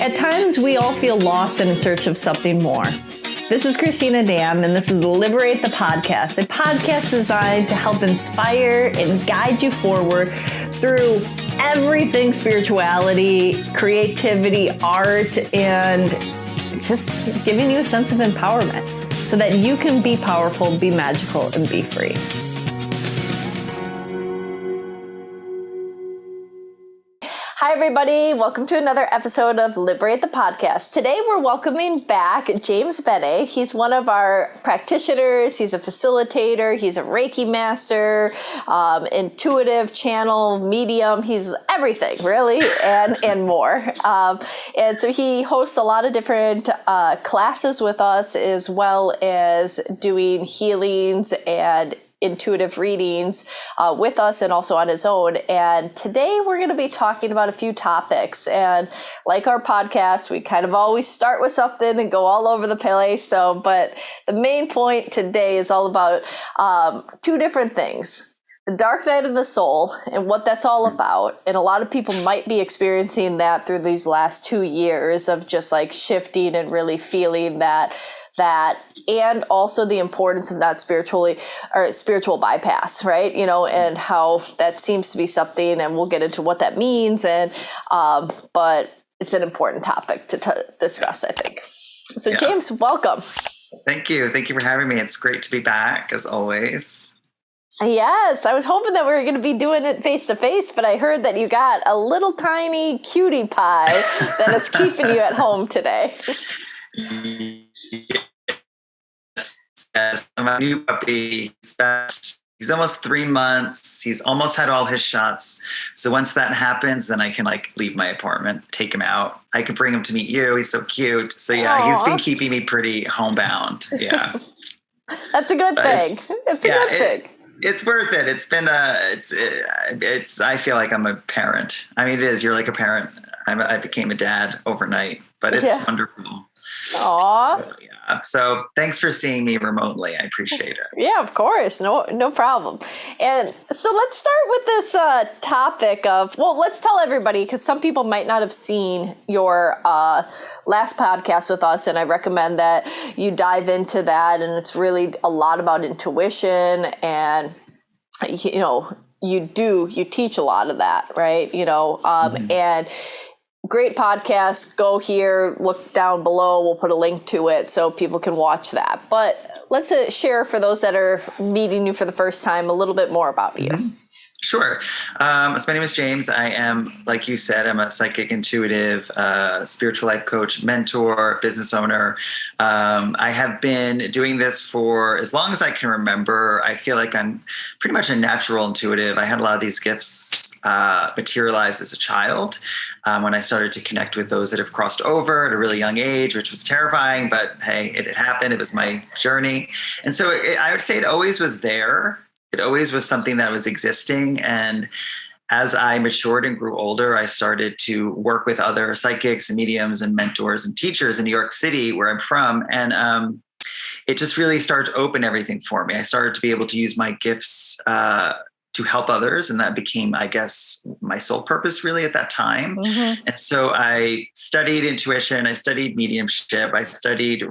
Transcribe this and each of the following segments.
At times, we all feel lost and in search of something more. This is Cristina Dam, and this is Liberate the podcast, a podcast designed to help inspire and guide you forward through everything spirituality, creativity, art, and just giving you a sense of empowerment so that you can be powerful, be magical, and be free. Hi, everybody. Welcome to another episode of Liberate the podcast. Today, we're welcoming back James Bene. He's one of our practitioners. He's a facilitator. He's a Reiki master, intuitive channel, medium. He's everything, really, and more. And so he hosts a lot of different classes with us, as well as doing healings and intuitive readings with us and also on his own. And today we're going to be talking about a few topics. And like our podcast, we kind of always start with something and go all over the place. But the main point today is all about two different things. The dark night of the soul and what that's all about. And a lot of people might be experiencing that through these last 2 years of just like shifting and really feeling that, and also the importance of not spiritual bypass, right? And how that seems to be something, and we'll get into what that means. And, but it's an important topic to discuss, I think. So James, welcome. Thank you. Thank you for having me. It's great to be back as always. Yes, I was hoping that we were going to be doing it face to face, but I heard that you got a little tiny cutie pie that is keeping you at home today. Yes, my new puppy. He's almost 3 months. He's almost had all his shots. So once that happens, then I can leave my apartment, take him out. I could bring him to meet you. He's so cute. So He's been keeping me pretty homebound. Yeah, that's a good thing. It's a good thing. It's worth it. It's been I feel like I'm a parent. I mean, it is. You're like a parent. I became a dad overnight, but it's wonderful. Aww. So thanks for seeing me remotely. I appreciate it. Yeah, of course. No problem. And so let's start with this topic of, let's tell everybody, because some people might not have seen your last podcast with us, and I recommend that you dive into that. And it's really a lot about intuition, and you teach a lot of that, right? And great podcast. Go here, look down below. We'll put a link to it so people can watch that. But let's share for those that are meeting you for the first time a little bit more about you. Mm-hmm. Sure. So my name is James. I am, like you said, I'm a psychic intuitive, spiritual life coach, mentor, business owner. I have been doing this for as long as I can remember. I feel like I'm pretty much a natural intuitive. I had a lot of these gifts materialize as a child when I started to connect with those that have crossed over at a really young age, which was terrifying, but hey, it had happened. It was my journey. And so I would say it always was there. It always was something that was existing. And as I matured and grew older, I started to work with other psychics and mediums and mentors and teachers in New York City, where I'm from. And it just really started to open everything for me. I started to be able to use my gifts to help others. And that became, I guess, my sole purpose really at that time. Mm-hmm. And so I studied intuition. I studied mediumship. I studied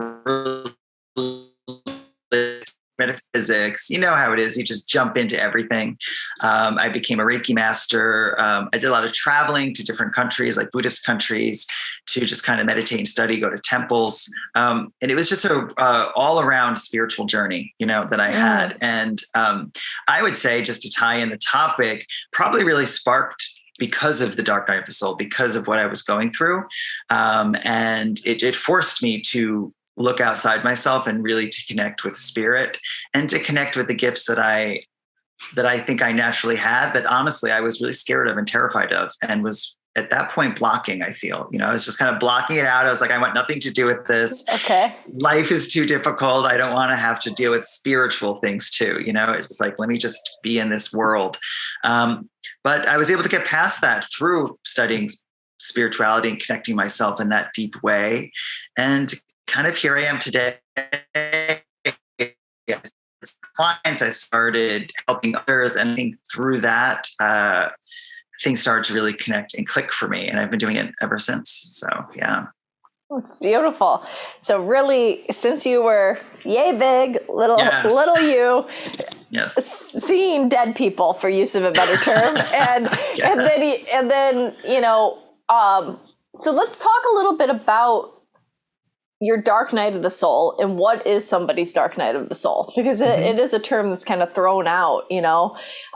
metaphysics. You know how it is. You just jump into everything. I became a Reiki master. I did a lot of traveling to different countries, like Buddhist countries, to just kind of meditate and study, go to temples. And it was just a all around spiritual journey, that I had. And I would say, just to tie in the topic, probably really sparked because of the dark night of the soul, because of what I was going through. And it forced me to look outside myself and really to connect with spirit and to connect with the gifts that I think I naturally had, that honestly I was really scared of and terrified of, and was at that point blocking, I feel. I was just kind of blocking it out. I was like, I want nothing to do with this. Okay. Life is too difficult. I don't want to have to deal with spiritual things too. It's just like, let me just be in this world. But I was able to get past that through studying spirituality and connecting myself in that deep way. And kind of here I am today. Clients, I started helping others, and I think through that, things started to really connect and click for me. And I've been doing it ever since. So, yeah. It's beautiful. So really, since you were yay big, little you, seeing dead people, for use of a better term, and then so let's talk a little bit about your dark night of the soul and what is somebody's dark night of the soul, because it is a term that's kind of thrown out,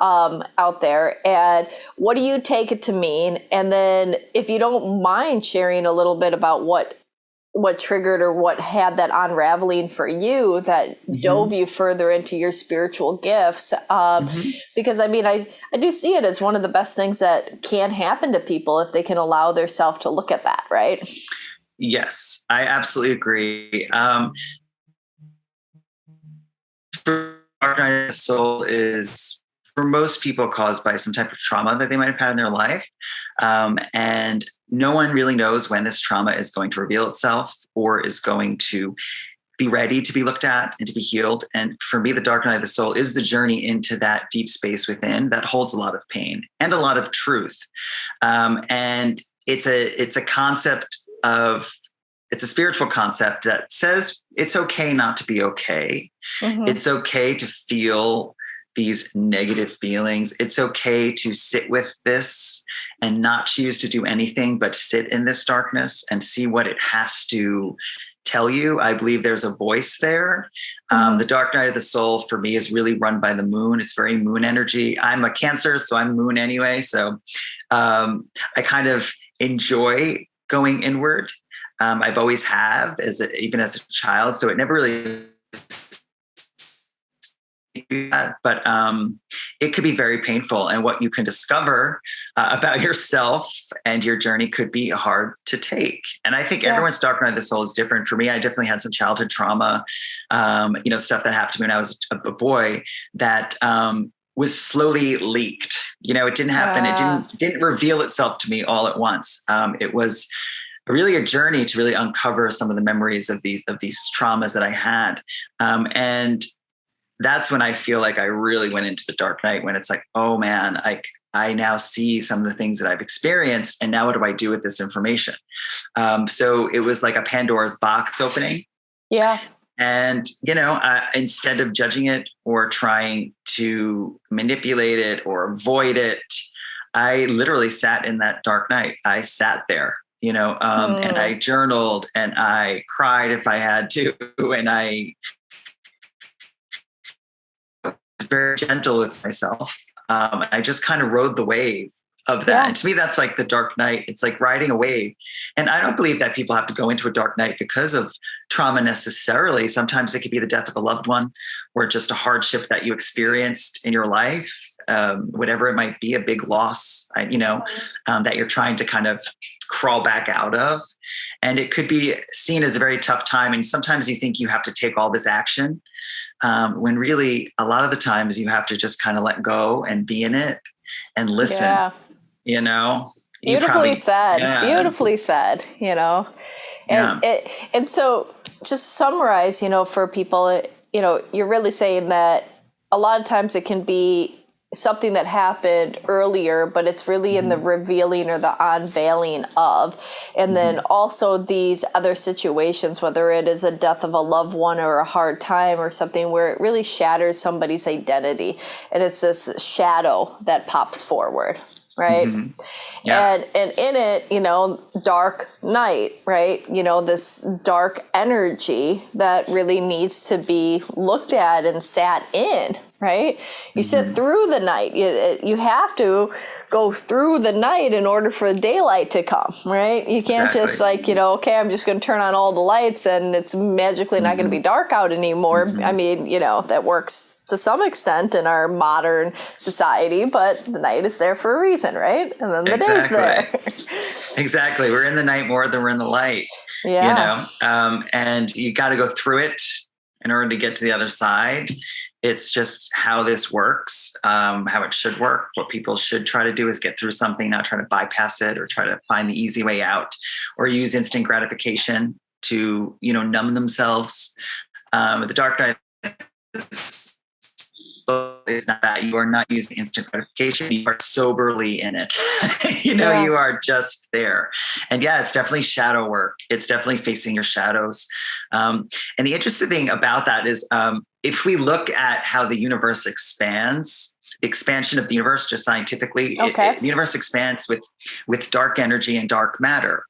out there. And what do you take it to mean? And then if you don't mind sharing a little bit about what triggered or what had that unraveling for you that dove you further into your spiritual gifts. Because I do see it as one of the best things that can happen to people if they can allow themselves to look at that, right? Yes, I absolutely agree. Dark night of the soul is, for most people, caused by some type of trauma that they might have had in their life. And no one really knows when this trauma is going to reveal itself or is going to be ready to be looked at and to be healed. And for me, the dark night of the soul is the journey into that deep space within that holds a lot of pain and a lot of truth. And it's a concept it's a spiritual concept that says it's okay not to be okay. It's okay to feel these negative feelings. It's okay to sit with this and not choose to do anything but sit in this darkness and see what it has to tell you. I believe there's a voice there. The dark night of the soul for me is really run by the moon. It's very moon energy. I'm a Cancer, so I'm moon anyway. So I kind of enjoy going inward. I've always have, even as a child. So it never really, but it could be very painful. And what you can discover about yourself and your journey could be hard to take. And I think everyone's dark night of the soul is different. For me, I definitely had some childhood trauma, stuff that happened to me when I was a boy that was slowly leaked. It didn't happen. It didn't reveal itself to me all at once. It was really a journey to really uncover some of the memories of these traumas that I had. And that's when I feel like I really went into the dark night, when it's like, oh man, I now see some of the things that I've experienced. And now what do I do with this information? So it was like a Pandora's box opening. Yeah. And, instead of judging it or trying to manipulate it or avoid it, I literally sat in that dark night. I sat there. And I journaled and I cried if I had to. And I was very gentle with myself. I just kind of rode the wave of that. Yeah. And to me, that's like the dark night. It's like riding a wave. And I don't believe that people have to go into a dark night because of trauma necessarily. Sometimes it could be the death of a loved one or just a hardship that you experienced in your life, whatever it might be, a big loss, that you're trying to kind of crawl back out of. And it could be seen as a very tough time. And sometimes you think you have to take all this action, when really a lot of the times you have to just kind of let go and be in it and listen, Beautifully said, and so just summarize, for people, you're really saying that a lot of times it can be something that happened earlier, but it's really in the revealing or the unveiling of. And then also these other situations, whether it is a death of a loved one or a hard time or something where it really shatters somebody's identity. And it's this shadow that pops forward. Right. Yeah. And in it, dark night, right? This dark energy that really needs to be looked at and sat in. Right? You sit through the night. You have to go through the night in order for daylight to come, right? You can't just okay, I'm just going to turn on all the lights and it's magically not going to be dark out anymore. I mean, that works to some extent in our modern society, but the night is there for a reason, right? And then the day's there. Exactly. We're in the night more than we're in the light, and you got to go through it in order to get to the other side. It's just how this works, how it should work. What people should try to do is get through something, not try to bypass it or try to find the easy way out or use instant gratification to, numb themselves. The dark night It's not that you are not using instant gratification. You are soberly in it. You are just there. And yeah, it's definitely shadow work. It's definitely facing your shadows. And the interesting thing about that is if we look at how the universe expands, the expansion of the universe, just scientifically, the universe expands with dark energy and dark matter.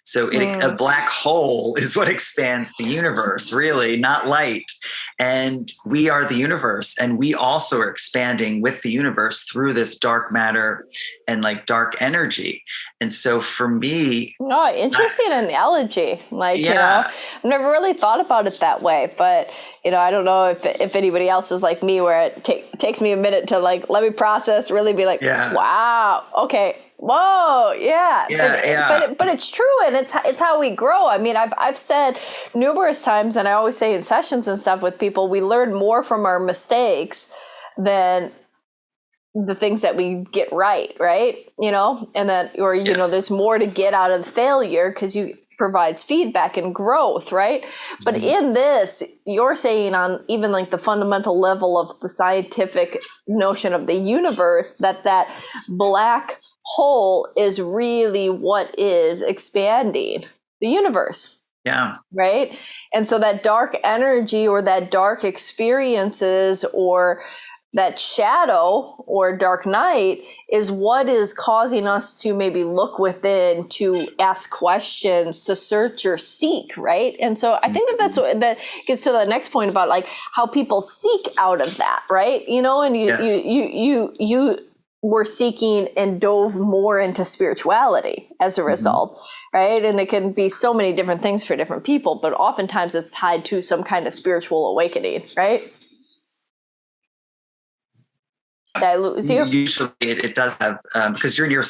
So a black hole is what expands the universe, really, not light. And we are the universe, and we also are expanding with the universe through this dark matter and like dark energy. And so for me, interesting analogy. I've never really thought about it that way, but I don't know if anybody else is like me, where it takes me a minute to like let me process, really be like, wow, okay. Whoa, yeah. But it's true, and it's how we grow. I mean, I've said numerous times, and I always say in sessions and stuff with people, we learn more from our mistakes than the things that we get right? And that, there's more to get out of the failure because you provides feedback and growth, right? But in this, you're saying on even like the fundamental level of the scientific notion of the universe, that black hole is really what is expanding the universe. Yeah. Right. And so that dark energy or that dark experiences or that shadow or dark night is what is causing us to maybe look within, to ask questions, to search or seek, right? And so I think that gets to the next point about like how people seek out of that, right? And you were seeking and dove more into spirituality as a result, right? And it can be so many different things for different people, but oftentimes it's tied to some kind of spiritual awakening, right? Did I lose you? Usually it does have, because you're in your,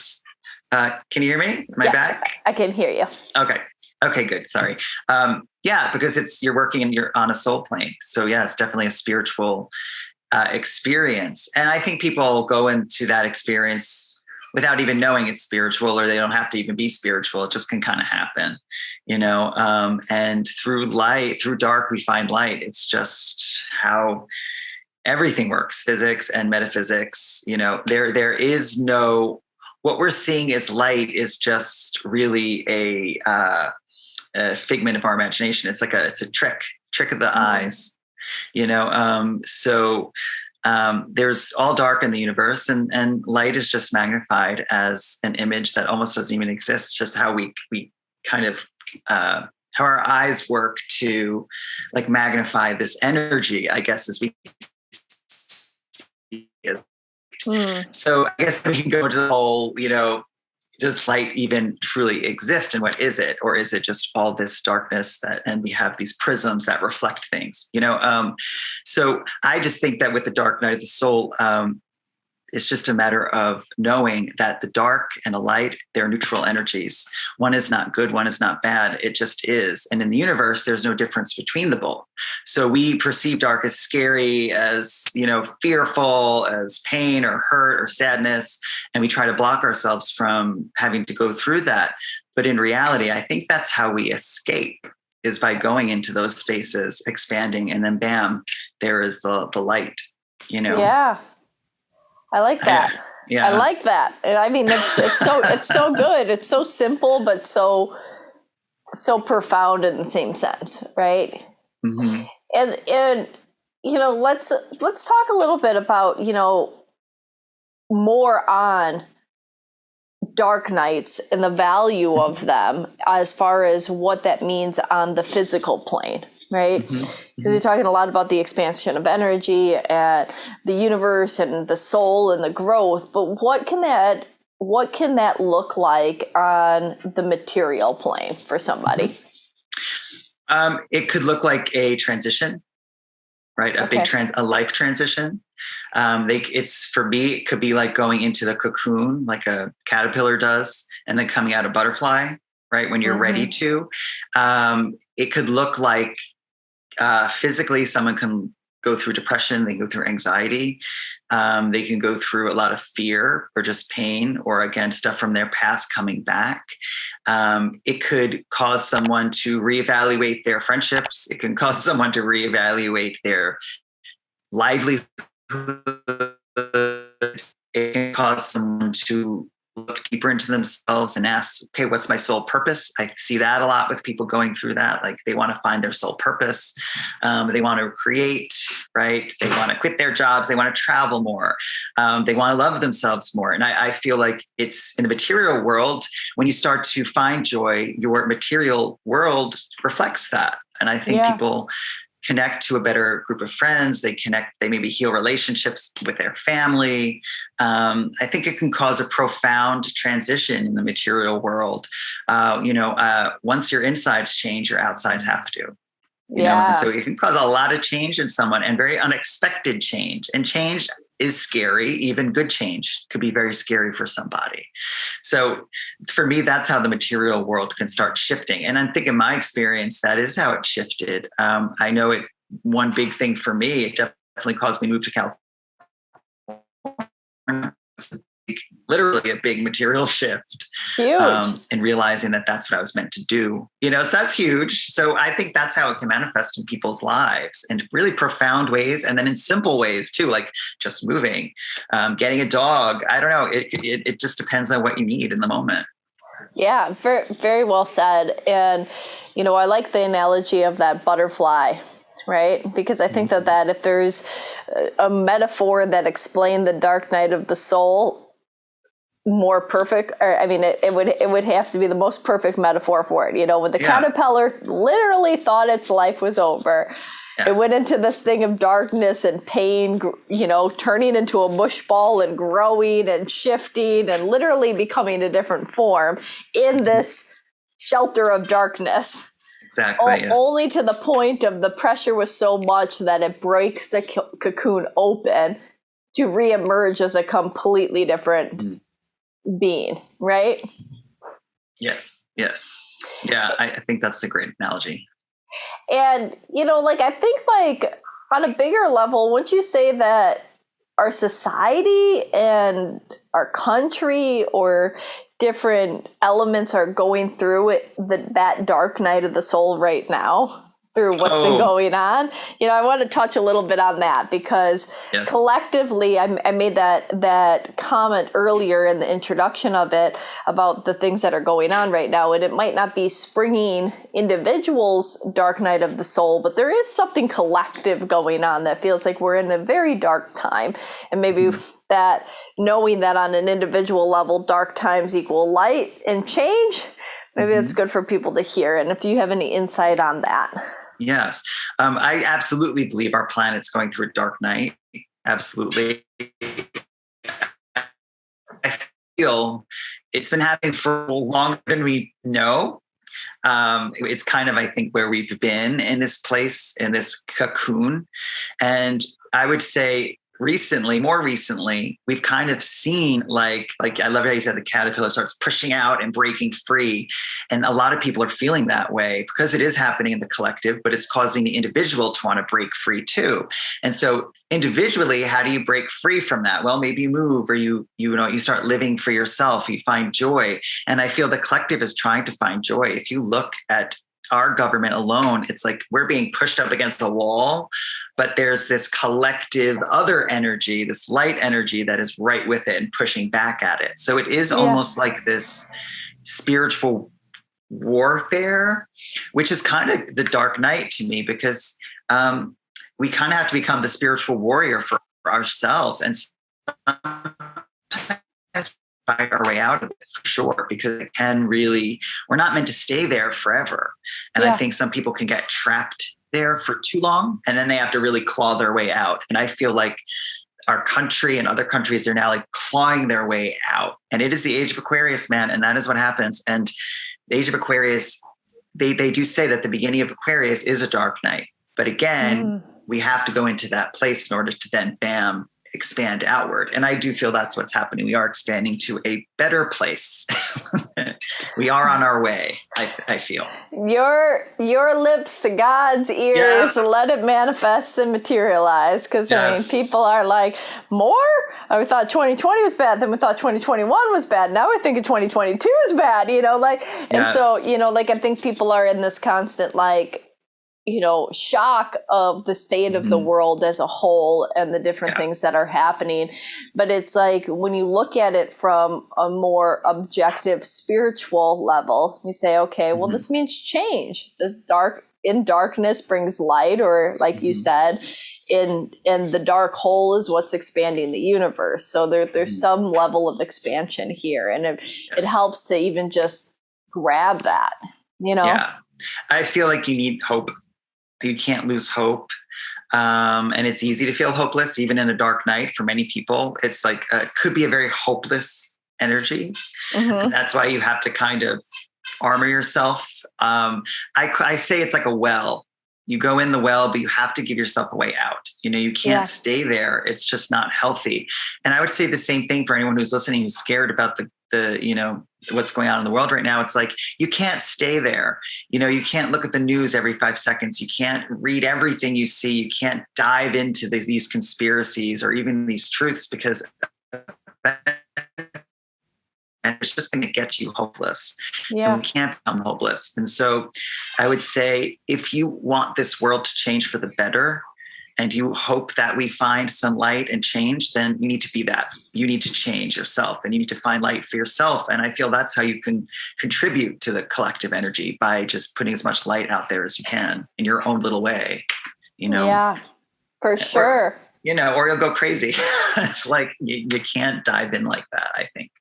can you hear me? Am I back? I can hear you. Okay, good. Sorry. Because you're working and you're on a soul plane. So yeah, it's definitely a spiritual experience. And I think people go into that experience without even knowing it's spiritual, or they don't have to even be spiritual. It just can kind of happen, and through dark, we find light. It's just how everything works, physics and metaphysics. There is no, what we're seeing as light is just really a figment of our imagination. It's a trick of the eyes. So there's all dark in the universe, and light is just magnified as an image that almost doesn't even exist. Just how we kind of how our eyes work to like magnify this energy, I guess, as we see it. So I guess we can go to the whole, does light even truly exist, and what is it? Or is it just all this darkness and we have these prisms that reflect things, So I just think that with the dark night of the soul, it's just a matter of knowing that the dark and the light, they're neutral energies. One is not good, one is not bad. It just is. And in the universe, there's no difference between the both. So we perceive dark as scary, as, fearful, as pain or hurt or sadness. And we try to block ourselves from having to go through that. But in reality, I think that's how we escape, is by going into those spaces, expanding, and then bam, there is the light, Yeah. I like that. Yeah. I like that. And I mean, it's so good. It's so simple, but so profound in the same sense. Right. Mm-hmm. And, let's talk a little bit about, more on dark nights and the value of them as far as what that means on the physical plane. Right? Because you're talking a lot about the expansion of energy and the universe and the soul and the growth, but what can that look like on the material plane for somebody? It could look like a transition, right? A life transition. For me, it could be like going into the cocoon, like a caterpillar does, and then coming out a butterfly, right? When you're ready to. It could look like physically, someone can go through depression, they can go through anxiety, they can go through a lot of fear or just pain, or again, stuff from their past coming back. It could cause someone to reevaluate their friendships. It can cause someone to reevaluate their livelihood it can cause someone to look deeper into themselves and ask, okay, what's my soul purpose? I see that a lot with people going through that. Like they want to find their soul purpose. They want to create, right? They want to quit their jobs. They want to travel more. They want to love themselves more. And I feel like it's in the material world, when you start to find joy, your material world reflects that. And I think people connect to a better group of friends. They maybe heal relationships with their family. I think it can cause a profound transition in the material world. Once your insides change, your outsides have to. You know, and so it can cause a lot of change in someone, and very unexpected change. And change is scary. Even good change could be very scary for somebody. So for me, that's how the material world can start shifting. And I think in my experience, that is how it shifted. I know one big thing for me, it definitely caused me to move to California. Literally a big material shift. Huge. And realizing that that's what I was meant to do, so that's huge. So I think that's how it can manifest in people's lives in really profound ways. And then in simple ways too, like just moving, getting a dog. I don't know. It just depends on what you need in the moment. Yeah, very, very well said. And, I like the analogy of that butterfly, right? Because I think that if there's a metaphor that explained the dark night of the soul more perfect, or it would have to be the most perfect metaphor for it. When the caterpillar literally thought its life was over, it went into this thing of darkness and pain, turning into a mush ball and growing and shifting and literally becoming a different form in this shelter of darkness. Exactly. Only to the point of the pressure was so much that it breaks the cocoon open to reemerge as a completely different being, right? Yes. Yeah, I think that's a great analogy. And, I think on a bigger level, wouldn't you say that our society and our country or different elements are going through that dark night of the soul right now? Through what's been going on. I want to touch a little bit on that because collectively, I made that comment earlier in the introduction of it about the things that are going on right now. And it might not be springing individuals' dark night of the soul, but there is something collective going on that feels like we're in a very dark time. And maybe that knowing that on an individual level, dark times equal light and change, maybe it's good for people to hear. And if you have any insight on that. Yes. I absolutely believe our planet's going through a dark night. Absolutely. I feel it's been happening for longer than we know. It's kind of, I think, where we've been in this place, in this cocoon. And I would say more recently, we've kind of seen like I love how you said the caterpillar starts pushing out and breaking free. And a lot of people are feeling that way because it is happening in the collective, but it's causing the individual to want to break free too. And so individually, how do you break free from that? Well, maybe you move or you start living for yourself, you find joy. And I feel the collective is trying to find joy. If you look at our government alone, it's like we're being pushed up against the wall, but there's this collective other energy, this light energy that is right with it and pushing back at it. So it is almost like this spiritual warfare, which is kind of the dark night to me, because we kind of have to become the spiritual warrior for ourselves and sometimes fight our way out of it for sure, because it can really, we're not meant to stay there forever. And I think some people can get trapped there for too long and then they have to really claw their way out. And I feel like our country and other countries are now like clawing their way out. And it is the age of Aquarius, man. And that is what happens. And the age of Aquarius, they do say that the beginning of Aquarius is a dark night. But again, we have to go into that place in order to then, expand outward. And I do feel that's what's happening. We are expanding to a better place. We are on our way, I feel. Your lips to God's ears, let it manifest and materialize. Because people are like, more? We thought 2020 was bad. Then we thought 2021 was bad. Now we're thinking 2022 is bad, And so, I think people are in this constant, shock of the state of the world as a whole and the different things that are happening. But it's like when you look at it from a more objective spiritual level, you say, okay, well, this means change. This in darkness brings light, or like you said, in the dark hole is what's expanding the universe. So there's some level of expansion here, and it helps to even just grab that, Yeah, I feel like you need hope. You can't lose hope. And it's easy to feel hopeless, even in a dark night. For many people, it's like, could be a very hopeless energy. And that's why you have to kind of armor yourself. I say it's like a well. You go in the well, but you have to give yourself a way out. You can't stay there. It's just not healthy. And I would say the same thing for anyone who's listening, who's scared about the what's going on in the world right now. It's like, you can't stay there. You can't look at the news every 5 seconds. You can't read everything you see. You can't dive into these conspiracies or even these truths, because and it's just going to get you hopeless. And we can't become hopeless. And so I would say, if you want this world to change for the better, and you hope that we find some light and change, then you need to be that. You need to change yourself, and you need to find light for yourself. And I feel that's how you can contribute to the collective energy, by just putting as much light out there as you can in your own little way, Yeah, for sure. Or you'll go crazy. It's like, you can't dive in like that, I think.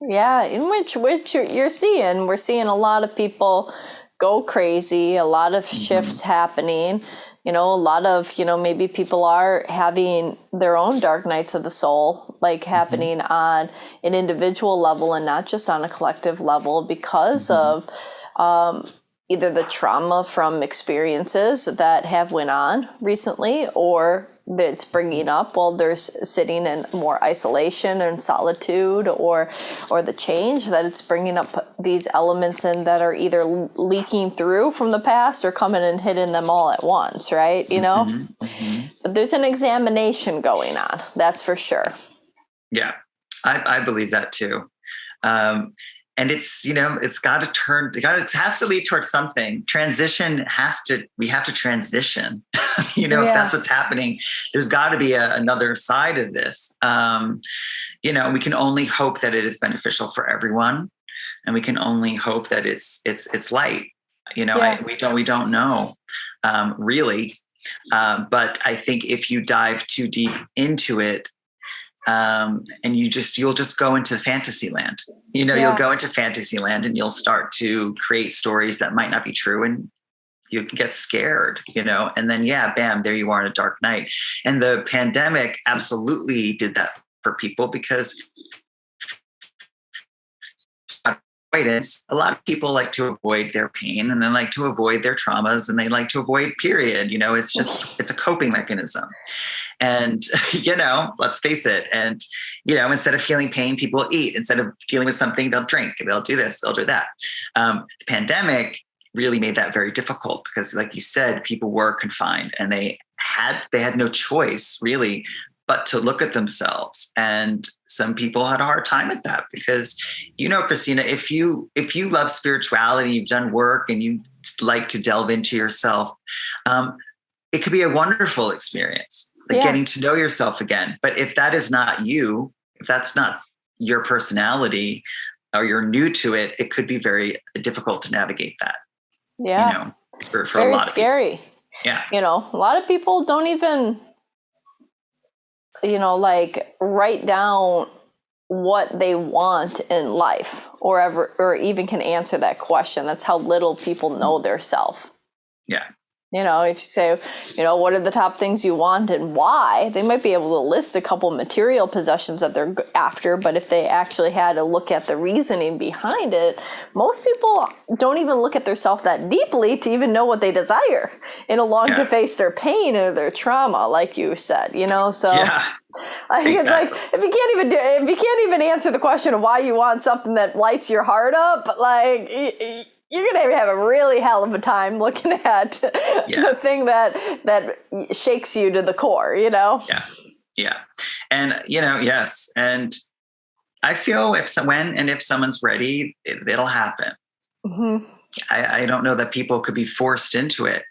Yeah, in which we're seeing a lot of people go crazy, a lot of shifts happening, a lot of, maybe people are having their own dark nights of the soul, like happening on an individual level and not just on a collective level, because of either the trauma from experiences that have went on recently, or that's bringing up while they're sitting in more isolation and solitude, or the change that it's bringing up these elements in that are either leaking through from the past or coming and hitting them all at once, right? But there's an examination going on, that's for sure. Yeah, I believe that too. And it's, it's got to turn, it has to lead towards something. We have to transition, if that's what's happening, there's got to be another side of this. We can only hope that it is beneficial for everyone. And we can only hope that it's light. We don't know, really. But I think if you dive too deep into it, and you'll just go into fantasy land, you'll go into fantasy land, and you'll start to create stories that might not be true, and you can get scared, and then, bam, there you are in a dark night. And the pandemic absolutely did that for people, because a lot of people like to avoid their pain, and then like to avoid their traumas, and they like to avoid period. It's a coping mechanism. And, let's face it. And, instead of feeling pain, people eat. Instead of dealing with something, they'll drink, they'll do this, they'll do that. The pandemic really made that very difficult, because, like you said, people were confined, and they had no choice really but to look at themselves. And some people had a hard time at that, because, Cristina, if you love spirituality, you've done work, and you like to delve into yourself, it could be a wonderful experience. Getting to know yourself again. But if that is not you, if that's not your personality, or you're new to it, it could be very difficult to navigate that. Yeah. For very a lot scary. Of people. Yeah. A lot of people don't even, write down what they want in life, or even can answer that question. That's how little people know their self. Yeah. If you say, what are the top things you want and why, they might be able to list a couple material possessions that they're after. But if they actually had to look at the reasoning behind it, most people don't even look at themselves that deeply to even know what they desire to face their pain or their trauma, like you said, so. Yeah. It's like, if you can't even answer the question of why you want something that lights your heart up, like, you're going to have a really hell of a time looking at the thing that shakes you to the core, Yeah. Yeah. And, yes. And I feel if someone's ready, it'll happen. I don't know that people could be forced into it,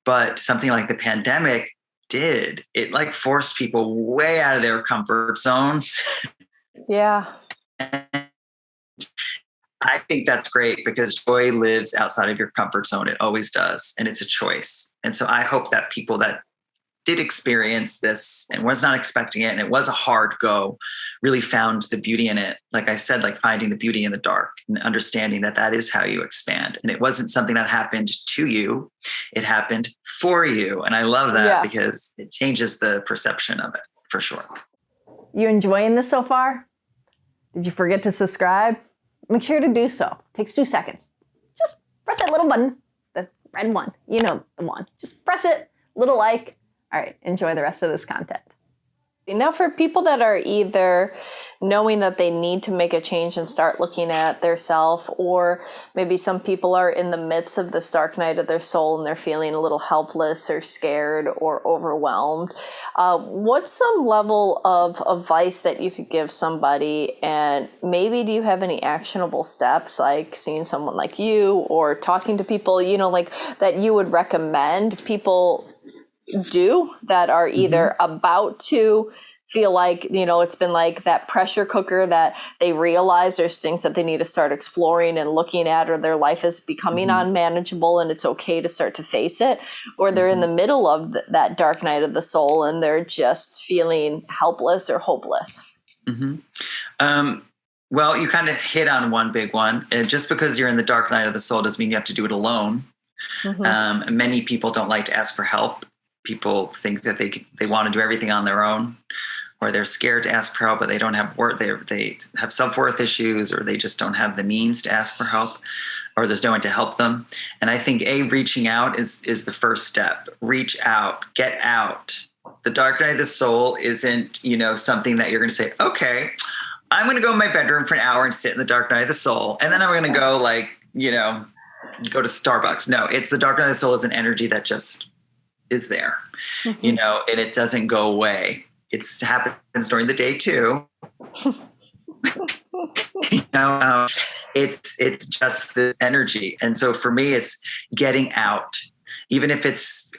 but something like the pandemic did. It like forced people way out of their comfort zones. Yeah. I think that's great because joy lives outside of your comfort zone. It always does. And it's a choice. And so I hope that people that did experience this and was not expecting it, and it was a hard go, really found the beauty in it. Like I said, like finding the beauty in the dark and understanding that that is how you expand. And it wasn't something that happened to you. It happened for you. And I love that because it changes the perception of it for sure. You enjoying this so far? Did you forget to subscribe? Make sure to do so. It takes 2 seconds. Just press that little button, the red one. You know the one. Just press it, little like. All right, enjoy the rest of this content. Now, for people that are either knowing that they need to make a change and start looking at their self, or maybe some people are in the midst of this dark night of their soul and they're feeling a little helpless or scared or overwhelmed, what's some level of advice that you could give somebody? And maybe do you have any actionable steps, like seeing someone like you or talking to people, like that you would recommend people do that are either about to feel like, it's been like that pressure cooker that they realize there's things that they need to start exploring and looking at, or their life is becoming unmanageable and it's okay to start to face it, or they're in the middle of that dark night of the soul and they're just feeling helpless or hopeless? Well, you kind of hit on one big one. And just because you're in the dark night of the soul doesn't mean you have to do it alone. Many people don't like to ask for help. People think that they want to do everything on their own, or they're scared to ask for help, but they don't have worth. They have self-worth issues, or they just don't have the means to ask for help, or there's no one to help them. And I think reaching out is the first step. Reach out, get out. The dark night of the soul isn't, something that you're going to say, okay, I'm going to go in my bedroom for an hour and sit in the dark night of the soul, and then I'm going to go go to Starbucks. No, it's the dark night of the soul is an energy that just is there, and it doesn't go away. It happens during the day too. It's just this energy. And so for me, it's getting out, even if it's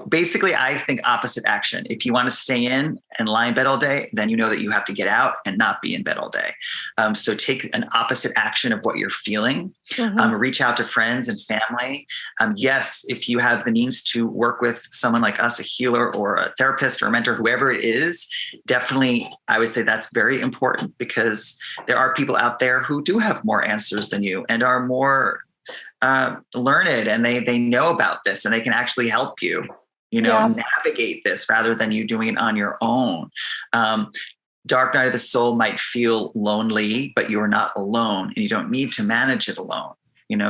basically, I think opposite action. If you want to stay in and lie in bed all day, then you know that you have to get out and not be in bed all day. So take an opposite action of what you're feeling. Reach out to friends and family. Yes, if you have the means to work with someone like us, a healer or a therapist or a mentor, whoever it is, definitely, I would say that's very important, because there are people out there who do have more answers than you and are more learned, and they know about this, and they can actually help you, navigate this rather than you doing it on your own. Dark night of the soul might feel lonely, but you're not alone, and you don't need to manage it alone.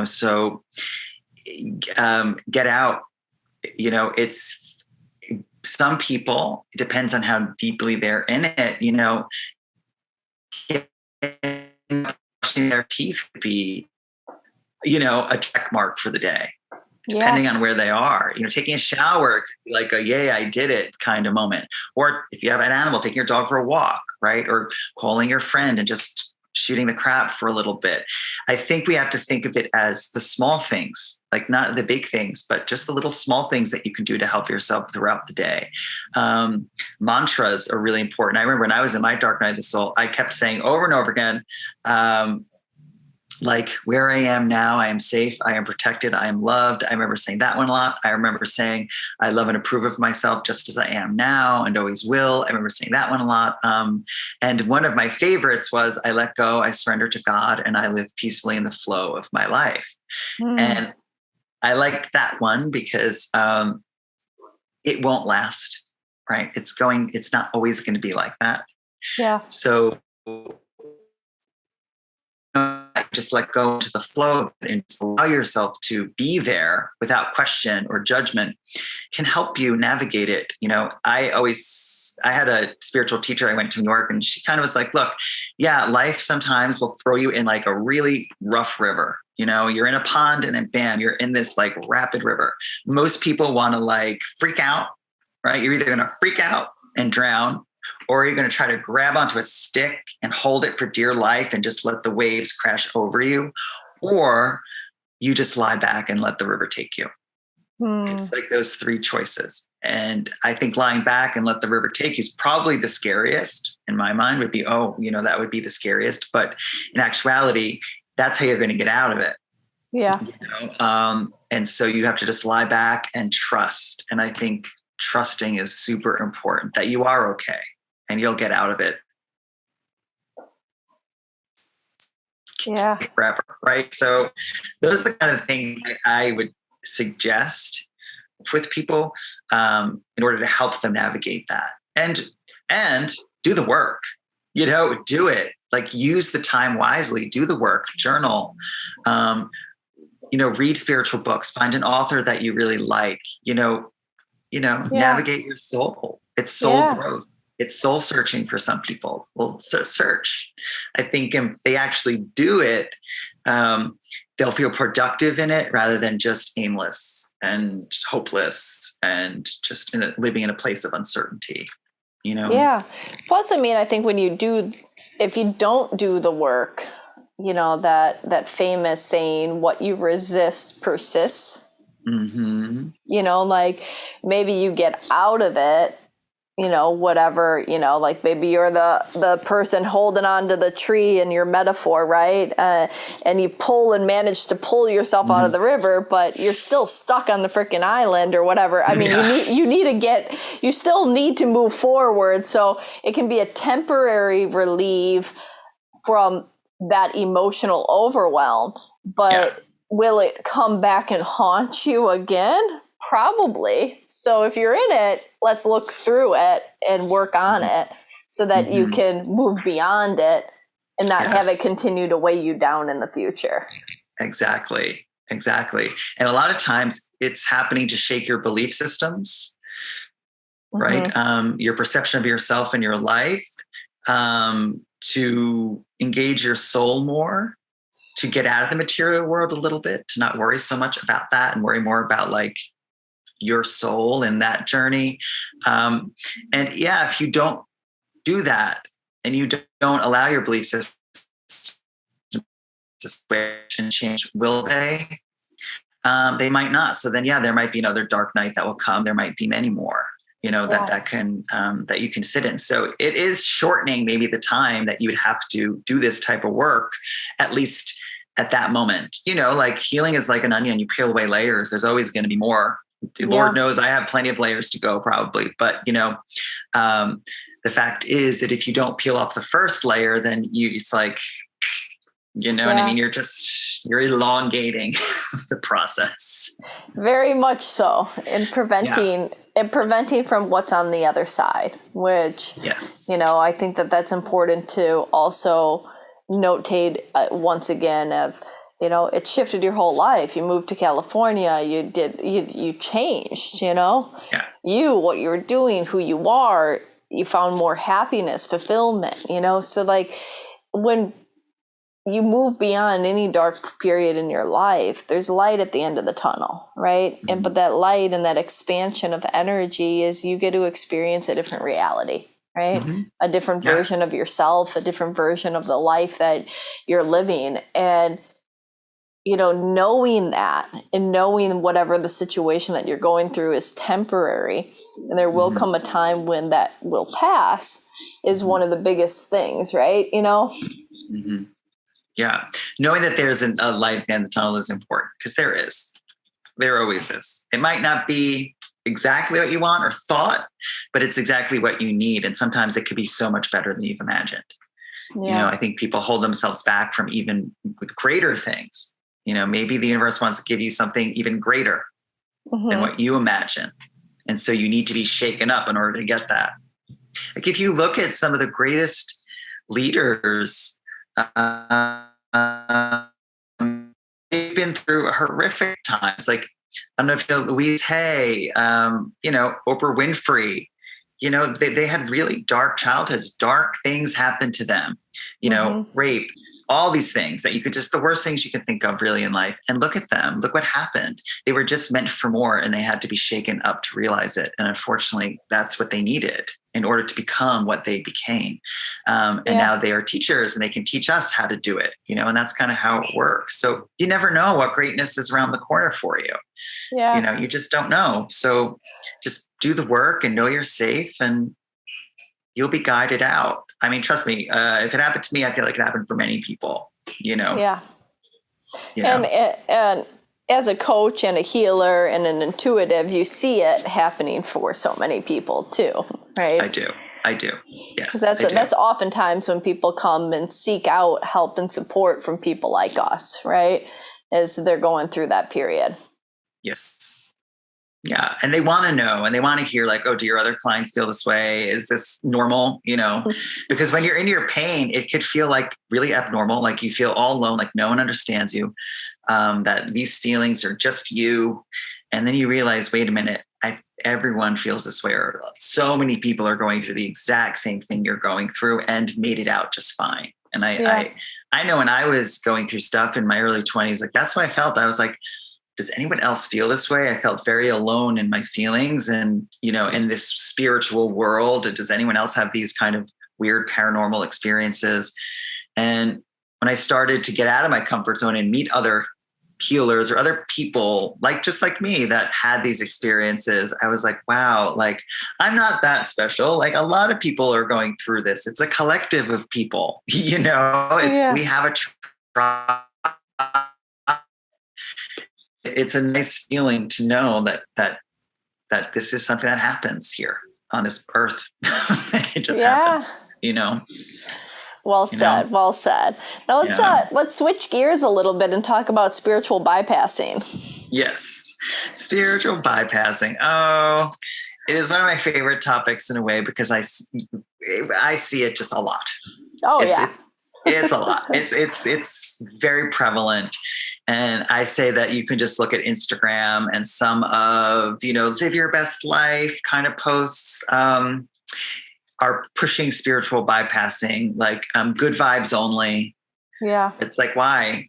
So get out. It's some people, it depends on how deeply they're in it. Brushing their teeth could be a check mark for the day, depending on where they are. Taking a shower, like a yay, I did it kind of moment. Or if you have an animal, taking your dog for a walk, right? Or calling your friend and just shooting the crap for a little bit. I think we have to think of it as the small things, like not the big things, but just the little small things that you can do to help yourself throughout the day. Mantras are really important. I remember when I was in my dark night of the soul, I kept saying over and over again, like, where I am now, I am safe, I am protected, I am loved. I remember saying that one a lot. I remember saying, I love and approve of myself just as I am now and always will. I remember saying that one a lot. And one of my favorites was, I let go, I surrender to God, and I live peacefully in the flow of my life. And I liked that one because it won't last, right? It's not always going to be like that. Yeah. So just let go to the flow and just allow yourself to be there without question or judgment can help you navigate it. I had a spiritual teacher. I went to New York, and she kind of was like, look, life sometimes will throw you in like a really rough river. You're in a pond and then bam, you're in this like rapid river. Most people want to like freak out, right? You're either going to freak out and drown, or you're going to try to grab onto a stick and hold it for dear life and just let the waves crash over you. or you just lie back and let the river take you. Hmm. It's like those three choices. And I think lying back and let the river take you is probably the scariest in my mind. Would be, that would be the scariest. But in actuality, that's how you're going to get out of it. Yeah. And so you have to just lie back and trust. And I think trusting is super important, that you are okay and you'll get out of it. Yeah. Forever, right? So those are the kind of things I would suggest with people in order to help them navigate that, and do the work, do it, like use the time wisely, do the work, journal, read spiritual books, find an author that you really like, navigate your soul. It's soul growth. It's soul searching for some people. Well, search. I think if they actually do it, they'll feel productive in it rather than just aimless and hopeless and just living in a place of uncertainty, Yeah. Plus, I think if you don't do the work, that famous saying, what you resist persists. Mm-hmm. Like maybe you get out of it, whatever, like maybe you're the person holding on to the tree in your metaphor, right? And you manage to pull yourself out of the river, but you're still stuck on the freaking island or whatever. You still need to move forward. So it can be a temporary relief from that emotional overwhelm, but will it come back and haunt you again? Probably. So if you're in it, let's look through it and work on it so that you can move beyond it and not have it continue to weigh you down in the future. Exactly. And a lot of times it's happening to shake your belief systems, right? Your perception of yourself and your life, to engage your soul more, to get out of the material world a little bit, to not worry so much about that and worry more about like your soul and that journey. If you don't do that and you don't allow your belief system to switch and change, will they? They might not. So then, there might be another dark night that will come. There might be many more, that you can sit in. So it is shortening maybe the time that you would have to do this type of work, at least at that moment. Like healing is like an onion. You peel away layers. There's always going to be more. Lord knows I have plenty of layers to go probably. But, the fact is that if you don't peel off the first layer, then it's like, what I mean? You're elongating the process. Very much so. And preventing from what's on the other side, which, I think that that's important to also notate once again of, it shifted your whole life. You moved to California. You changed, what you were doing, who you are, you found more happiness, fulfillment, so like when you move beyond any dark period in your life, there's light at the end of the tunnel, right? But that light and that expansion of energy is you get to experience a different reality, right? A different version of yourself, a different version of the life that you're living. And knowing that and knowing whatever the situation that you're going through is temporary and there will come a time when that will pass is one of the biggest things, right? Yeah. Knowing that there's a light at the end of the tunnel is important because there always is. It might not be exactly what you want or thought, but it's exactly what you need. And sometimes it could be so much better than you've imagined. I think people hold themselves back from even with greater things. Maybe the universe wants to give you something even greater than what you imagine. And so you need to be shaken up in order to get that. Like if you look at some of the greatest leaders, they've been through horrific times. Like, I don't know if you know Louise Hay, Oprah Winfrey, they had really dark childhoods, dark things happened to them, rape, all these things that you could just, the worst things you could think of really in life. And look at them, look what happened. They were just meant for more, and they had to be shaken up to realize it. And unfortunately, that's what they needed in order to become what they became. And now they are teachers, and they can teach us how to do it, and that's kind of how it works. So you never know what greatness is around the corner for you. Yeah. You just don't know. So just do the work and know you're safe, and you'll be guided out. I mean, trust me, if it happened to me, I feel like it happened for many people, Yeah. And as a coach and a healer and an intuitive, you see it happening for so many people too, right? I do. Yes. That's oftentimes when people come and seek out help and support from people like us, right? As they're going through that period. Yes. Yeah. And they want to know, and they want to hear like, oh, do your other clients feel this way? Is this normal? Because when you're in your pain, it could feel like really abnormal. Like you feel all alone, like no one understands you, that these feelings are just you. And then you realize, wait a minute, everyone feels this way, or so many people are going through the exact same thing you're going through and made it out just fine. And I know when I was going through stuff in my early 20s, like that's what I felt. I was like, does anyone else feel this way? I felt very alone in my feelings and, in this spiritual world. Does anyone else have these kind of weird paranormal experiences? And when I started to get out of my comfort zone and meet other healers or other people just like me that had these experiences, I was like, wow, like I'm not that special. Like a lot of people are going through this. It's a collective of people, we have a tribe. It's a nice feeling to know that this is something that happens here on this earth. It just happens, Well said. Well said. Now let's switch gears a little bit and talk about spiritual bypassing. Yes. Spiritual bypassing. Oh, it is one of my favorite topics in a way, because I see it just a lot. Oh, It's a lot. It's very prevalent. And I say that you can just look at Instagram, and some of, live your best life kind of posts are pushing spiritual bypassing, like good vibes only. Yeah. It's like, why?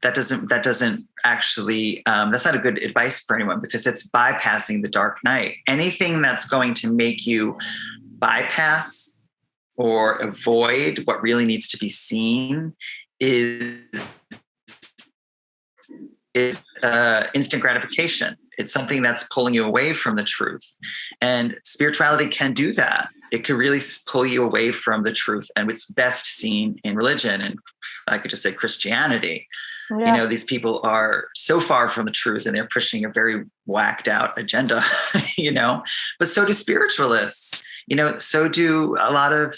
That doesn't actually, that's not a good advice for anyone, because it's bypassing the dark night. Anything that's going to make you bypass or avoid what really needs to be seen is instant gratification. It's something that's pulling you away from the truth. And spirituality can do that. It could really pull you away from the truth. And it's best seen in religion. And I could just say Christianity. Yeah. These people are so far from the truth, and they're pushing a very whacked out agenda, but so do spiritualists. So do a lot of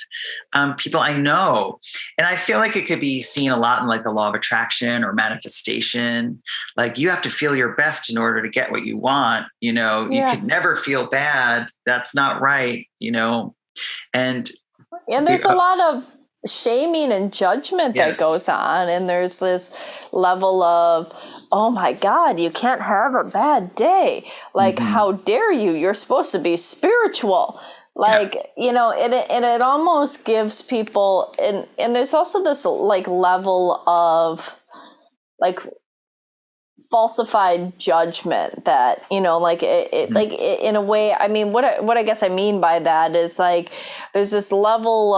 people I know. And I feel like it could be seen a lot in like the law of attraction or manifestation. Like you have to feel your best in order to get what you want. You could never feel bad. That's not right, And there's a lot of shaming and judgment that goes on. And there's this level of, oh my God, you can't have a bad day. Like, how dare you? You're supposed to be spiritual. Like, it almost gives people, and there's also this like level of like falsified judgment that, like like in a way, I mean, what I guess I mean by that is like, there's this level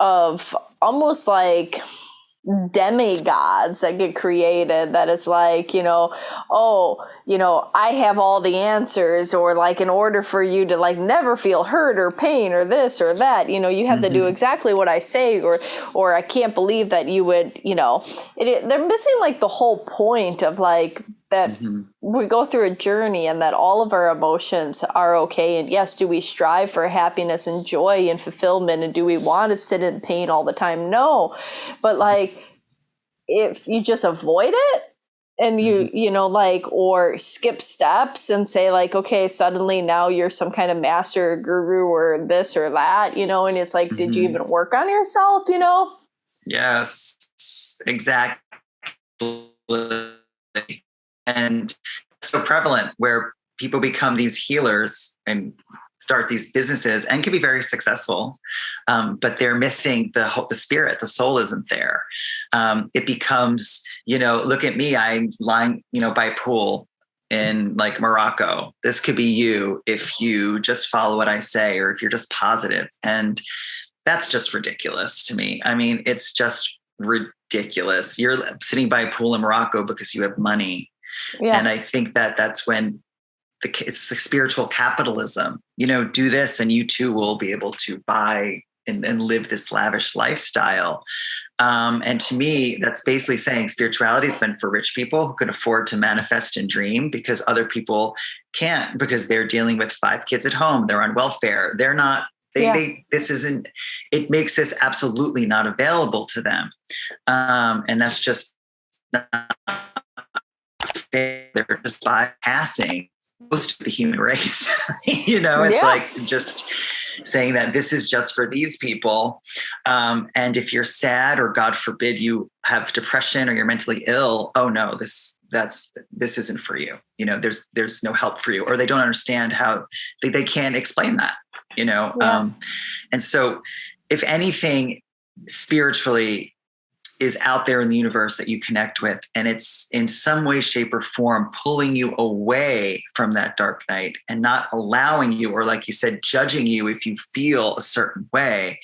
of almost like demigods that get created, that it's like, I have all the answers, or like in order for you to like never feel hurt or pain or this or that, you have to do exactly what I say, or I can't believe that you would, they're missing like the whole point of like that we go through a journey, and that all of our emotions are okay. And yes, do we strive for happiness and joy and fulfillment? And do we want to sit in pain all the time? No. But like, if you just avoid it, and you or skip steps and say like, okay, suddenly now you're some kind of master or guru or this or that, and it's like, did you even work on yourself, Yes, exactly. And it's so prevalent where people become these healers, and start these businesses and can be very successful, but they're missing the spirit. The soul isn't there. It becomes, look at me, I'm lying, by a pool in like Morocco. This could be you if you just follow what I say, or if you're just positive. And that's just ridiculous to me. I mean, it's just ridiculous. You're sitting by a pool in Morocco because you have money. Yeah. And I think that's when it's the spiritual capitalism, do this and you too will be able to buy and live this lavish lifestyle. And to me, that's basically saying spirituality is meant for rich people who can afford to manifest and dream, because other people can't, because they're dealing with 5 kids at home. They're on welfare. They're not, it makes this absolutely not available to them. And that's just not fair. They're just bypassing most of the human race. It's like just saying that this is just for these people. And if you're sad, or God forbid you have depression or you're mentally ill, oh no, this isn't for you. There's no help for you, or they don't understand how they can't explain that, and so if anything spiritually is out there in the universe that you connect with, and it's in some way, shape, or form pulling you away from that dark night and not allowing you, or like you said, judging you if you feel a certain way,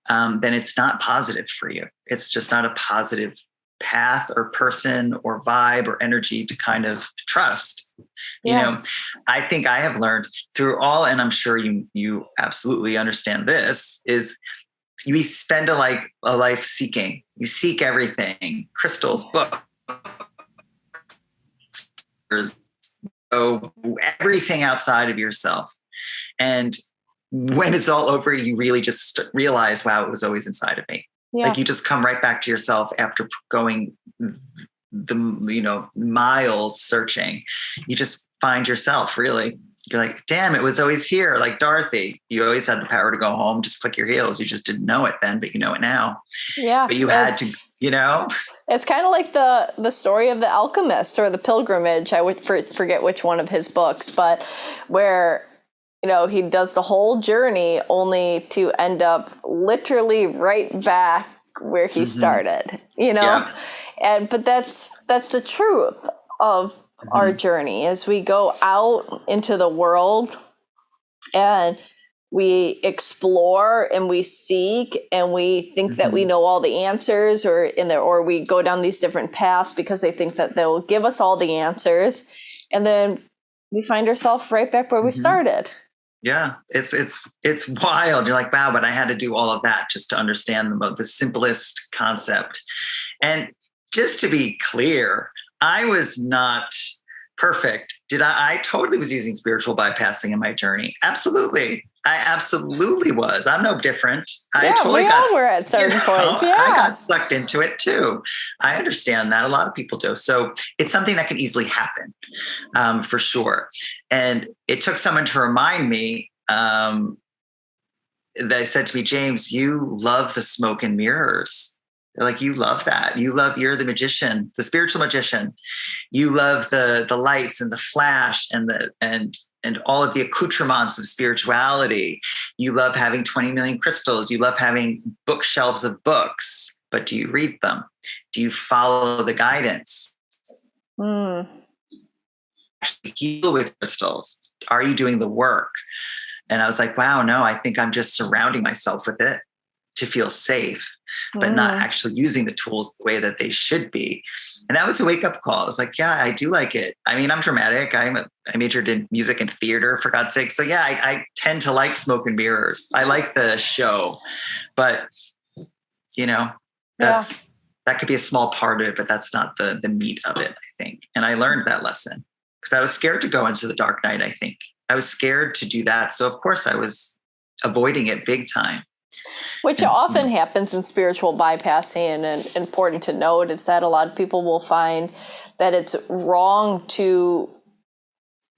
then it's not positive for you. It's just not a positive path or person or vibe or energy to kind of trust. I think I have learned through all, and I'm sure you absolutely understand this, is we spend a life seeking. You seek everything, crystals, books, everything outside of yourself. And when it's all over, you really just realize, wow, it was always inside of me. Yeah. Like you just come right back to yourself after going the miles searching. You just find yourself, really. You're like, damn, it was always here. Like Dorothy, you always had the power to go home, just click your heels. You just didn't know it then, but you know it now. Yeah. But you had to, It's kind of like the story of the alchemist or the pilgrimage. I would forget which one of his books, but where, he does the whole journey only to end up literally right back where he started, Yeah. But that's the truth of our journey, as we go out into the world and we explore and we seek and we think that we know all the answers, or we go down these different paths because they think that they'll give us all the answers, and then we find ourselves right back where we started. Yeah, it's wild. You're like, wow, but I had to do all of that just to understand the simplest concept. And just to be clear, I was not perfect. I totally was using spiritual bypassing in my journey. Absolutely. I absolutely was. I'm no different. I totally were at certain points. Yeah. I got sucked into it too. I understand that. A lot of people do. So it's something that can easily happen, for sure. And it took someone to remind me, they said to me, James, you love the smoke and mirrors. They're like, you love that. You're the magician, the spiritual magician. You love the lights and the flash and all of the accoutrements of spirituality. You love having 20 million crystals. You love having bookshelves of books, but do you read them? Do you follow the guidance? Actually heal with crystals. Are you doing the work? And I was like, wow, no, I think I'm just surrounding myself with it to feel safe, but not actually using the tools the way that they should be. And that was a wake-up call. I was like, yeah, I do like it. I mean, I'm dramatic. I majored in music and theater, for God's sake. So yeah, I tend to like smoke and mirrors. I like the show, but that could be a small part of it, but that's not the meat of it, I think. And I learned that lesson because I was scared to go into the dark night, I think. I was scared to do that. So of course I was avoiding it big time. Which often happens in spiritual bypassing, and important to note is that a lot of people will find that it's wrong to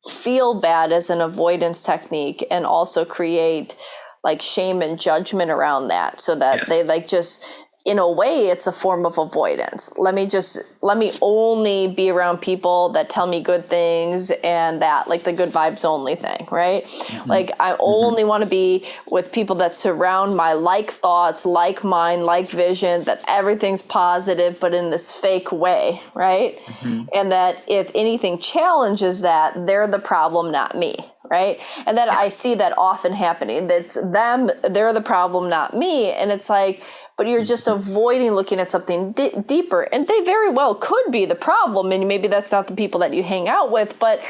feel bad as an avoidance technique and also create like shame and judgment around that, so that they like just in a way, it's a form of avoidance. Let me only be around people that tell me good things, and that, like, the good vibes only thing, right? Mm-hmm. Like, I only want to be with people that surround my like thoughts, like mind, like vision, that everything's positive, but in this fake way, right? Mm-hmm. And that if anything challenges that, they're the problem, not me. Right. And then I see that often happening. That's them, they're the problem, not me. And it's like, but you're just avoiding looking at something deeper. And they very well could be the problem. And maybe that's not the people that you hang out with. But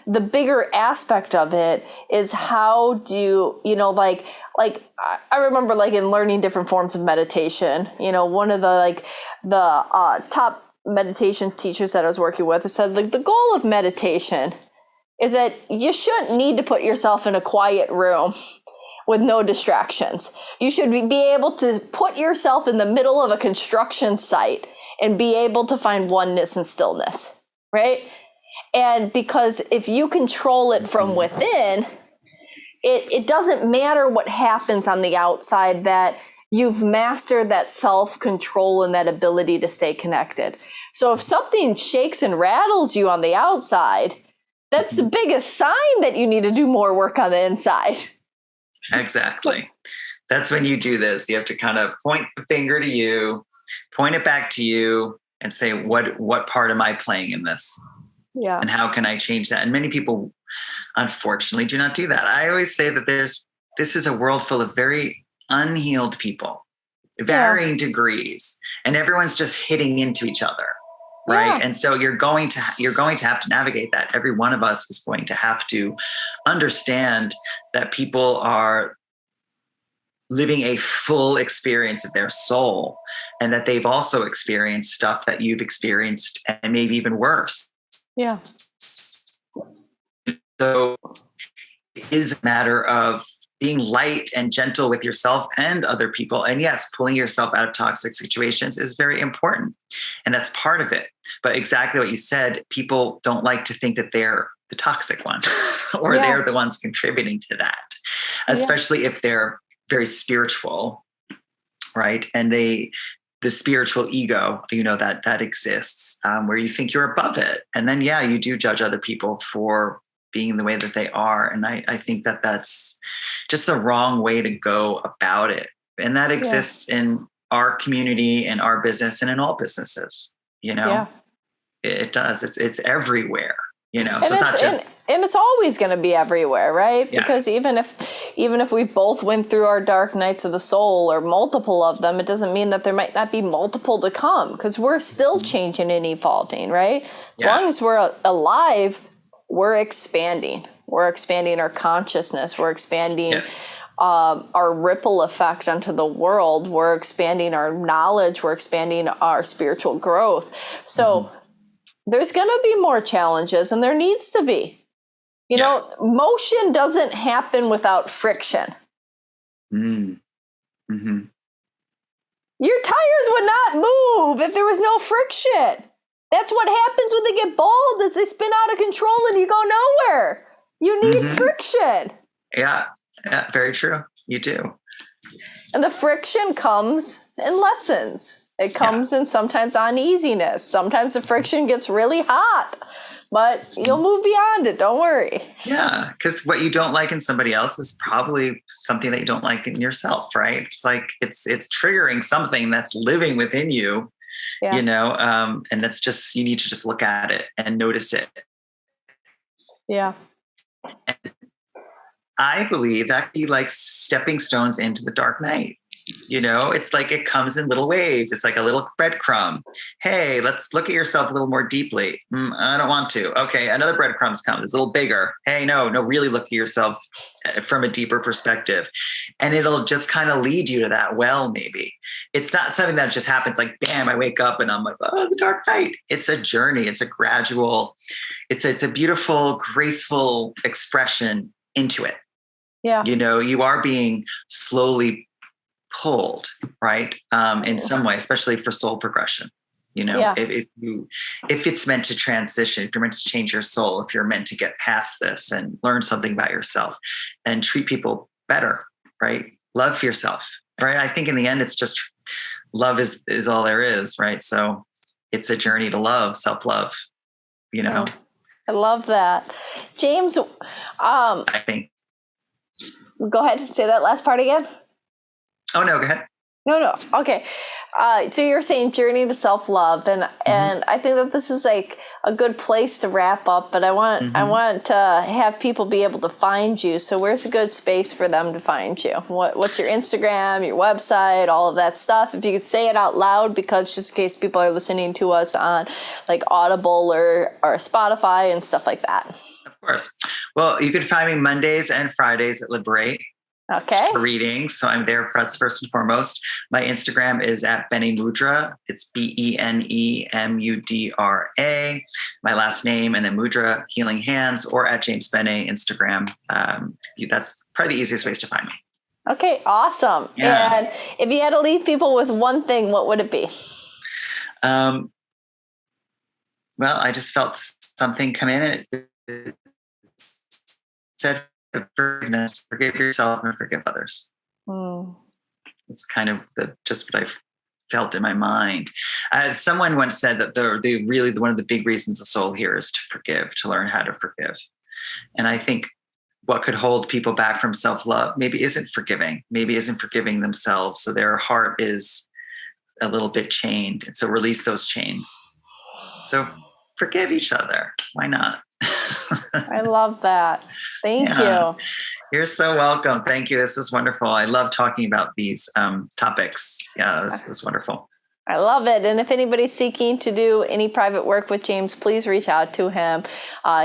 the bigger aspect of it is, how do you know, like I remember, like, in learning different forms of meditation, one of the top meditation teachers that I was working with said, like, the goal of meditation is that you shouldn't need to put yourself in a quiet room with no distractions. You should be able to put yourself in the middle of a construction site and be able to find oneness and stillness, right? And because if you control it from within, it doesn't matter what happens on the outside, that you've mastered that self-control and that ability to stay connected. So if something shakes and rattles you on the outside, that's the biggest sign that you need to do more work on the inside. Exactly. That's when you do this. You have to kind of point the finger to you, point it back to you, and say, what part am I playing in this? Yeah. And how can I change that? And many people, unfortunately, do not do that. I always say that this is a world full of very unhealed people, varying degrees, and everyone's just hitting into each other. Right. Yeah. And so you're going to have to navigate that. Every one of us is going to have to understand that people are living a full experience of their soul, and that they've also experienced stuff that you've experienced, and maybe even worse. Yeah. So it is a matter of being light and gentle with yourself and other people. And yes, pulling yourself out of toxic situations is very important. And that's part of it. But exactly what you said, people don't like to think that they're the toxic one or they're the ones contributing to that, especially if they're very spiritual, right? And the spiritual ego, that exists, where you think you're above it. And then, you do judge other people for being the way that they are. And I think that that's just the wrong way to go about it. And that exists in our community, in our business, and in all businesses, it does. It's everywhere, so it's not just, and it's always going to be everywhere, right? Yeah. Because even if we both went through our dark nights of the soul, or multiple of them, it doesn't mean that there might not be multiple to come, because we're still changing and evolving, right? As long as we're alive, we're expanding. We're expanding our consciousness. We're expanding our ripple effect onto the world. We're expanding our knowledge. We're expanding our spiritual growth. So there's going to be more challenges, and there needs to be. Motion doesn't happen without friction. Mm-hmm. Your tires would not move if there was no friction. That's what happens when they get bald, is they spin out of control and you go nowhere. You need friction. Yeah, very true. You do. And the friction comes in lessons. It comes in sometimes uneasiness. Sometimes the friction gets really hot, but you'll move beyond it. Don't worry. Yeah, because what you don't like in somebody else is probably something that you don't like in yourself, right? It's like it's triggering something that's living within you. And that's just, you need to just look at it and notice it. Yeah. And I believe that could be like stepping stones into the dark night. It's like it comes in little waves. It's like a little breadcrumb. Hey, let's look at yourself a little more deeply. I don't want to. Okay, another breadcrumbs comes. It's a little bigger. Hey, no, really look at yourself from a deeper perspective. And it'll just kind of lead you to that well, maybe. It's not something that just happens like, bam, I wake up and I'm like, oh, the dark night. It's a journey. It's a gradual, it's a beautiful, graceful expression into it. Yeah. You are being slowly pulled, right? In some way, especially for soul progression. If it's meant to transition, if you're meant to change your soul, if you're meant to get past this and learn something about yourself and treat people better, right? Love yourself, right? I think in the end, it's just love is all there is, right? So it's a journey to love, self-love, I love that. James, I think. Go ahead. Say that last part again. Oh, no, go ahead. No. Okay. So you're saying journey to self-love, and I think that this is like a good place to wrap up, but I want to have people be able to find you. So where's a good space for them to find you? What's your Instagram, your website, all of that stuff? If you could say it out loud, because just in case people are listening to us on like Audible or Spotify and stuff like that. Of course. Well, you can find me Mondays and Fridays at Liberate. Okay. For readings. So I'm there first and foremost. My Instagram is at Bene Mudra. It's BENEMUDRA. My last name, and then Mudra, Healing Hands, or at James Bene Instagram. That's probably the easiest ways to find me. Okay, awesome. Yeah. And if you had to leave people with one thing, what would it be? Well, I just felt something come in, and it said, forgiveness, forgive yourself and forgive others. It's kind of just what I've felt in my mind. Someone once said that really one of the big reasons the soul here is to forgive, to learn how to forgive. And I think what could hold people back from self-love maybe isn't forgiving themselves. So their heart is a little bit chained. And so release those chains. So forgive each other. Why not? I love that. Thank you. You're so welcome. Thank you. This was wonderful. I love talking about these topics. Yeah, it was wonderful. I love it. And if anybody's seeking to do any private work with James, please reach out to him.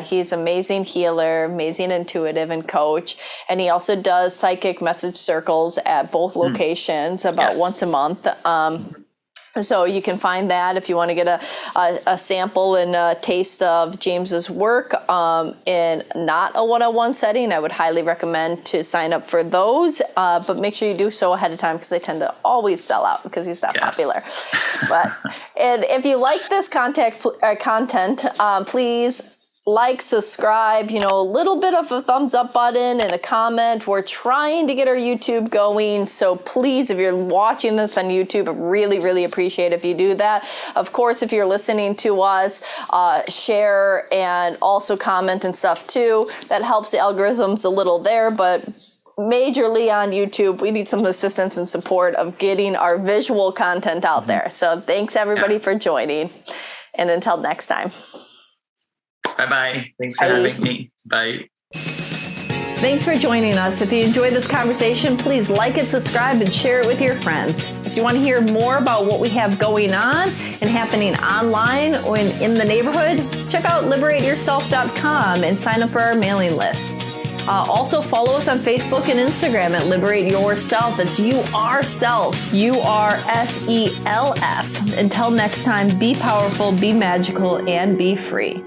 He's an amazing healer, amazing intuitive and coach. And he also does psychic message circles at both locations about once a month. So you can find that if you want to get a sample and a taste of James's work in not a one-on-one setting. I would highly recommend to sign up for those, but make sure you do so ahead of time, because they tend to always sell out because he's that popular. And if you like this content, please like, subscribe, a little bit of a thumbs up button and a comment. We're trying to get our YouTube going. So please, if you're watching this on YouTube, I really, really appreciate if you do that. Of course, if you're listening to us, share and also comment and stuff too. That helps the algorithms a little there, but majorly on YouTube, we need some assistance and support of getting our visual content out there. So thanks everybody for joining. And until next time. Bye-bye. Thanks for having me. Bye. Thanks for joining us. If you enjoyed this conversation, please like it, subscribe, and share it with your friends. If you want to hear more about what we have going on and happening online or in the neighborhood, check out liberateyourself.com and sign up for our mailing list. Also follow us on Facebook and Instagram at Liberate Yourself. It's YouRself, URSELF. Until next time, be powerful, be magical, and be free.